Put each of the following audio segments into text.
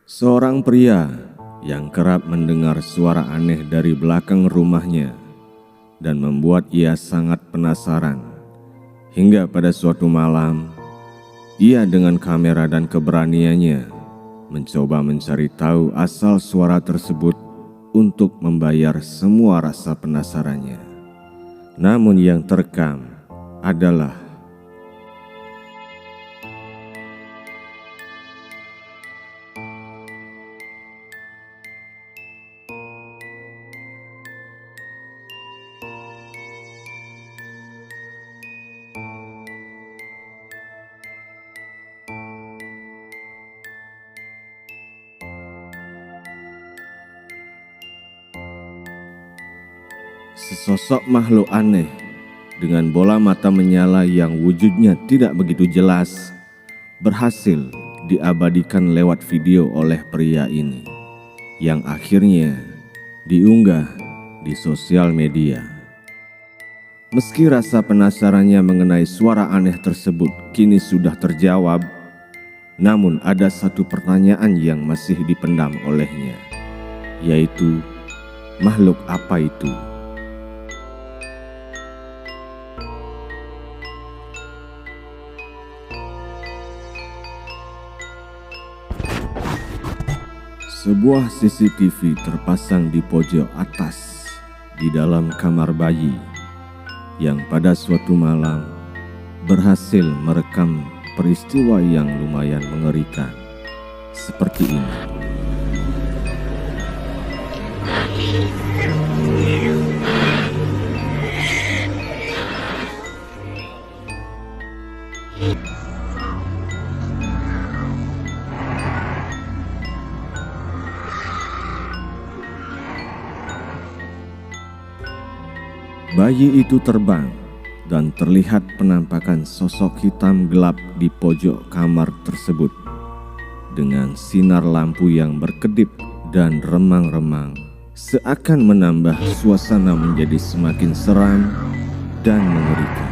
Seorang pria yang kerap mendengar suara aneh dari belakang rumahnya dan membuat ia sangat penasaran. Hingga pada suatu malam, ia dengan kamera dan keberaniannya mencoba mencari tahu asal suara tersebut untuk membayar semua rasa penasarannya. Namun yang terekam adalah sesosok makhluk aneh dengan bola mata menyala yang wujudnya tidak begitu jelas berhasil diabadikan lewat video oleh pria ini yang akhirnya diunggah di sosial media. Meski rasa penasarannya mengenai suara aneh tersebut kini sudah terjawab, namun ada satu pertanyaan yang masih dipendam olehnya, yaitu makhluk apa itu? Sebuah CCTV terpasang di pojok atas di dalam kamar bayi yang pada suatu malam berhasil merekam peristiwa yang lumayan mengerikan seperti ini. Bayi itu terbang dan terlihat penampakan sosok hitam gelap di pojok kamar tersebut dengan sinar lampu yang berkedip dan remang-remang seakan menambah suasana menjadi semakin seram dan mengerikan.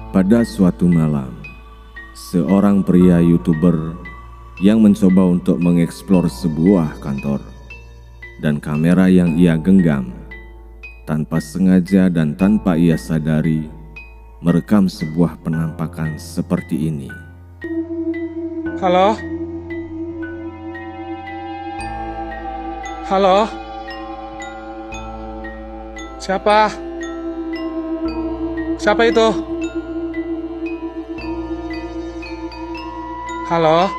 Pada suatu malam, seorang pria YouTuber yang mencoba untuk mengeksplor sebuah kantor dan kamera yang ia genggam tanpa sengaja dan tanpa ia sadari merekam sebuah penampakan seperti ini. Halo? Halo? Siapa? Siapa itu? Halo?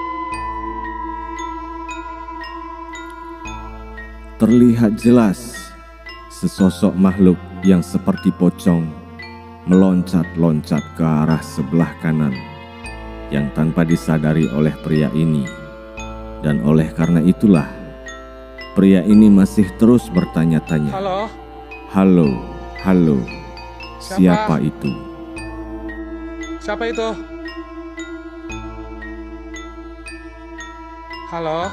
Terlihat jelas sesosok makhluk yang seperti pocong meloncat-loncat ke arah sebelah kanan yang tanpa disadari oleh pria ini. Dan oleh karena itulah pria ini masih terus bertanya-tanya. Halo? Halo, halo, siapa itu? Siapa itu? Halo?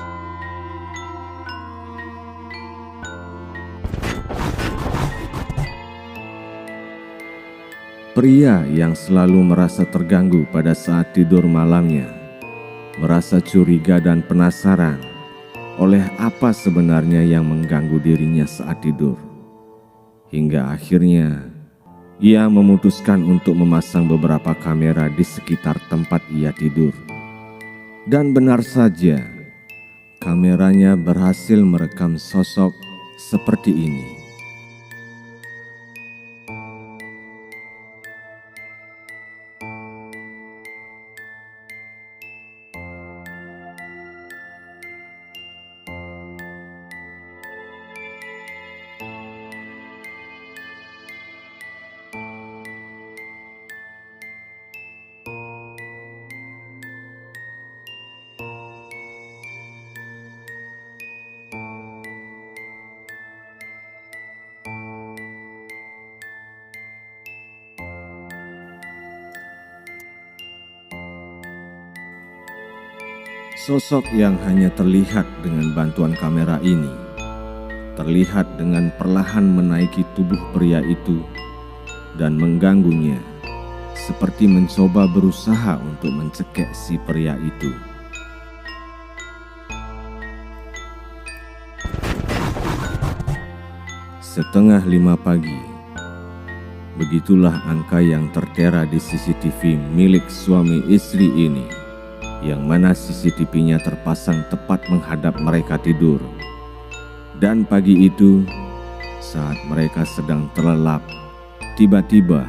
Pria yang selalu merasa terganggu pada saat tidur malamnya, merasa curiga dan penasaran oleh apa sebenarnya yang mengganggu dirinya saat tidur. Hingga akhirnya ia memutuskan untuk memasang beberapa kamera di sekitar tempat ia tidur. Dan benar saja, kameranya berhasil merekam sosok seperti ini. Sosok yang hanya terlihat dengan bantuan kamera ini terlihat dengan perlahan menaiki tubuh pria itu dan mengganggunya, seperti mencoba berusaha untuk mencekik si pria itu. Setengah 5 pagi, begitulah angka yang tertera di CCTV milik suami istri ini, yang mana CCTV-nya terpasang tepat menghadap mereka tidur. Dan pagi itu, saat mereka sedang terlelap, tiba-tiba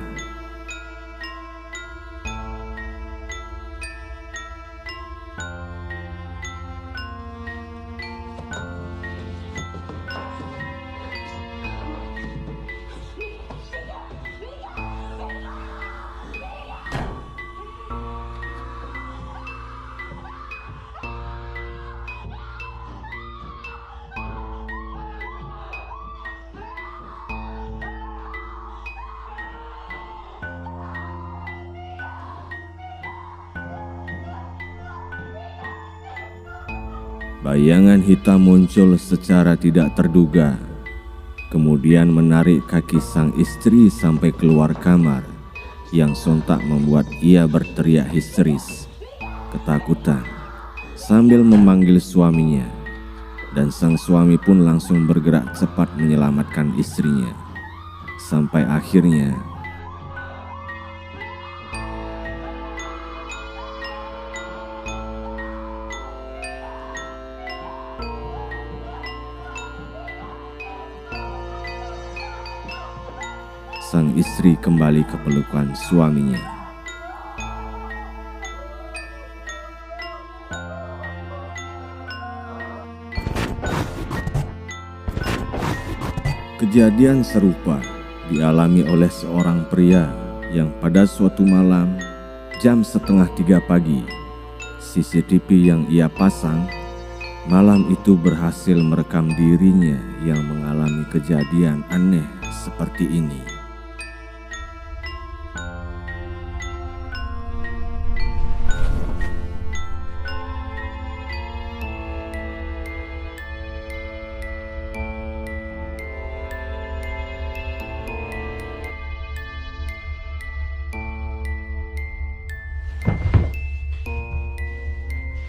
bayangan hitam muncul secara tidak terduga, kemudian menarik kaki sang istri sampai keluar kamar, yang sontak membuat ia berteriak histeris, ketakutan, sambil memanggil suaminya. Dan sang suami pun langsung bergerak cepat menyelamatkan istrinya. Sampai akhirnya sang istri kembali ke pelukan suaminya. Kejadian serupa dialami oleh seorang pria yang pada suatu malam jam 2:30 pagi, CCTV yang ia pasang malam itu berhasil merekam dirinya yang mengalami kejadian aneh seperti ini.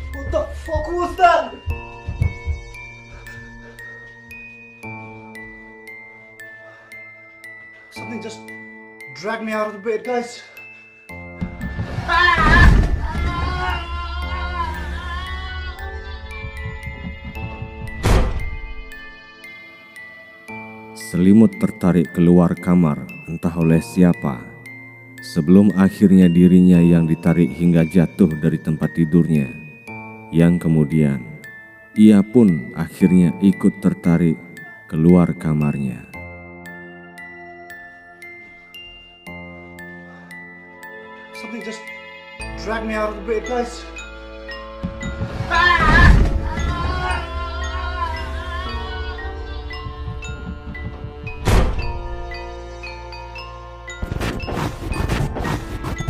What the fuck was that? Something just dragged me out of the bed, guys. Selimut tertarik keluar kamar entah oleh siapa, sebelum akhirnya dirinya yang ditarik hingga jatuh dari tempat tidurnya, yang kemudian ia pun akhirnya ikut tertarik keluar kamarnya. Something just dragged me out of the bed, guys.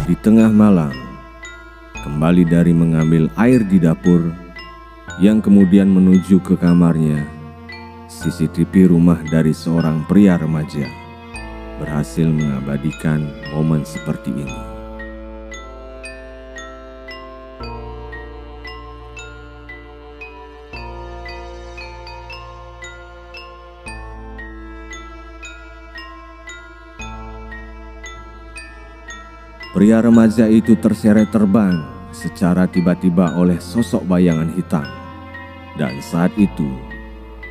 Di tengah malam, kembali dari mengambil air di dapur, yang kemudian menuju ke kamarnya, CCTV rumah dari seorang pria remaja berhasil mengabadikan momen seperti ini. Pria remaja itu terseret terbang secara tiba-tiba oleh sosok bayangan hitam. Dan saat itu,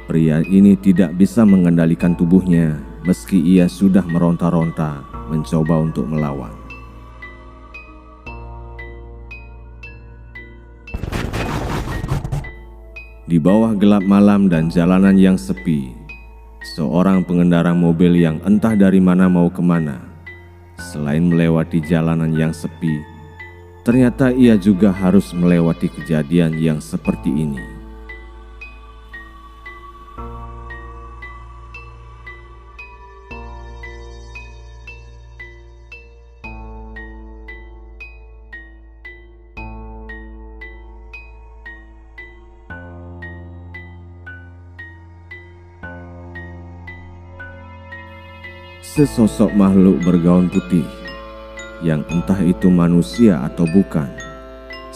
pria ini tidak bisa mengendalikan tubuhnya meski ia sudah meronta-ronta mencoba untuk melawan. Di bawah gelap malam dan jalanan yang sepi, seorang pengendara mobil yang entah dari mana mau kemana, selain melewati jalanan yang sepi, ternyata ia juga harus melewati kejadian yang seperti ini. Sesosok makhluk bergaun putih yang entah itu manusia atau bukan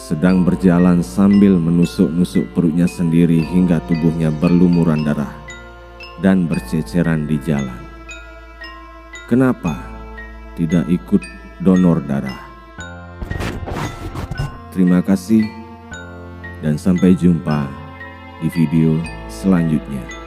sedang berjalan sambil menusuk-nusuk perutnya sendiri hingga tubuhnya berlumuran darah dan berceceran di jalan. Kenapa tidak ikut donor darah? Terima kasih dan sampai jumpa di video selanjutnya.